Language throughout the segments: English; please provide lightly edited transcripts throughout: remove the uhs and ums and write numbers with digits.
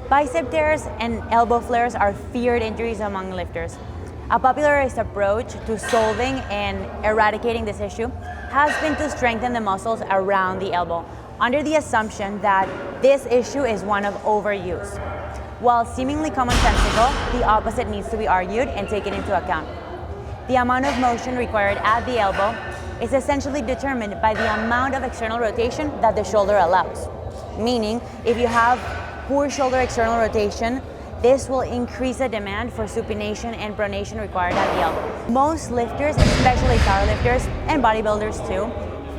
Bicep tears and elbow flares are feared injuries among lifters. A popularized approach to solving and eradicating this issue has been to strengthen the muscles around the elbow, under the assumption that this issue is one of overuse. While seemingly commonsensical, the opposite needs to be argued and taken into account. The amount of motion required at the elbow is essentially determined by the amount of external rotation that the shoulder allows. Meaning, if you have poor shoulder external rotation, this will increase the demand for supination and pronation required at the elbow. Most lifters, especially powerlifters and bodybuilders too,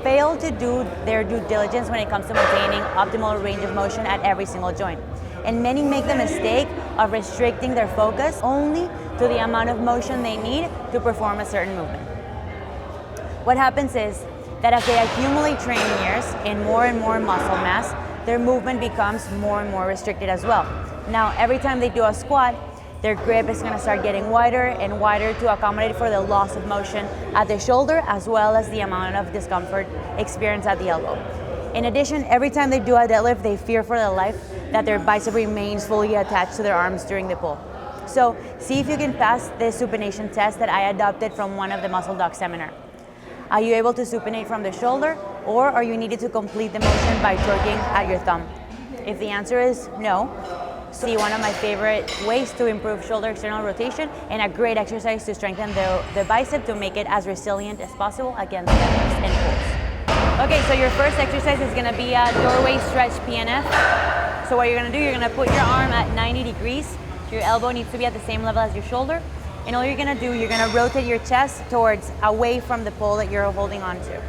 fail to do their due diligence when it comes to maintaining optimal range of motion at every single joint. And many make the mistake of restricting their focus only to the amount of motion they need to perform a certain movement. What happens is that as they accumulate training years and more muscle mass, their movement becomes more and more restricted as well. Now, every time they do a squat, their grip is going to start getting wider and wider to accommodate for the loss of motion at the shoulder, as well as the amount of discomfort experienced at the elbow. In addition, every time they do a deadlift, they fear for their life that their bicep remains fully attached to their arms during the pull. So, see if you can pass the supination test that I adopted from one of the Muscle Doc seminar. Are you able to supinate from the shoulder, or are you needed to complete the motion by torquing at your thumb? If the answer is no, see one of my favorite ways to improve shoulder external rotation and a great exercise to strengthen the bicep to make it as resilient as possible against deadlifts and pulls. Okay, so your first exercise is gonna be a doorway stretch PNF. So what you're gonna do, you're gonna put your arm at 90 degrees. Your elbow needs to be at the same level as your shoulder. And all you're gonna do, you're gonna rotate your chest towards away from the pole that you're holding on to.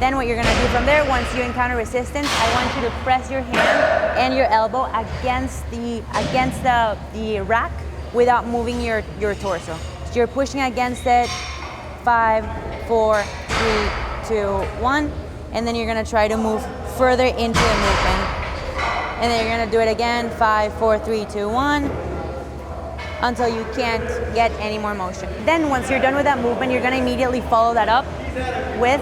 Then what you're gonna do from there, once you encounter resistance, I want you to press your hand and your elbow against the rack without moving your torso. So you're pushing against it, 5, 4, 3, 2, 1, and then you're gonna try to move further into the movement. And then you're gonna do it again, 5, 4, 3, 2, 1, until you can't get any more motion. Then once you're done with that movement, you're gonna immediately follow that up with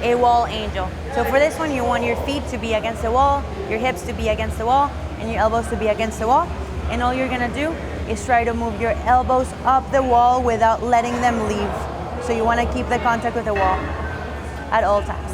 a wall angel. So for this one, you want your feet to be against the wall, your hips to be against the wall, and your elbows to be against the wall. And all you're gonna do is try to move your elbows up the wall without letting them leave. So you wanna keep the contact with the wall at all times.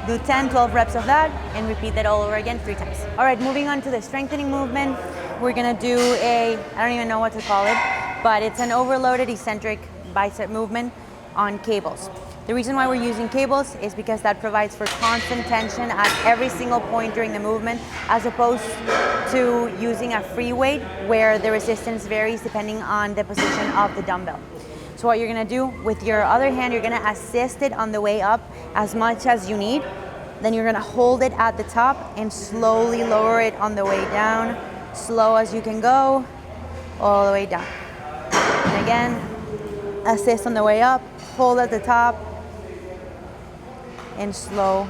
Do 10, 12 reps of that and repeat that all over again 3 times. All right, moving on to the strengthening movement. We're gonna do I don't even know what to call it, but it's an overloaded eccentric bicep movement on cables. The reason why we're using cables is because that provides for constant tension at every single point during the movement, as opposed to using a free weight where the resistance varies depending on the position of the dumbbell. So what you're gonna do with your other hand, you're gonna assist it on the way up as much as you need. Then you're gonna hold it at the top and slowly lower it on the way down, slow as you can go, all the way down. And again, assist on the way up, hold at the top, and slow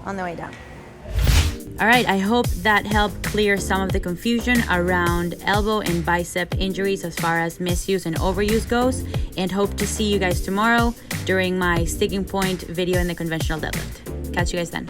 on the way down. All right, I hope that helped clear some of the confusion around elbow and bicep injuries as far as misuse and overuse goes, and hope to see you guys tomorrow during my sticking point video in the conventional deadlift. Catch you guys then.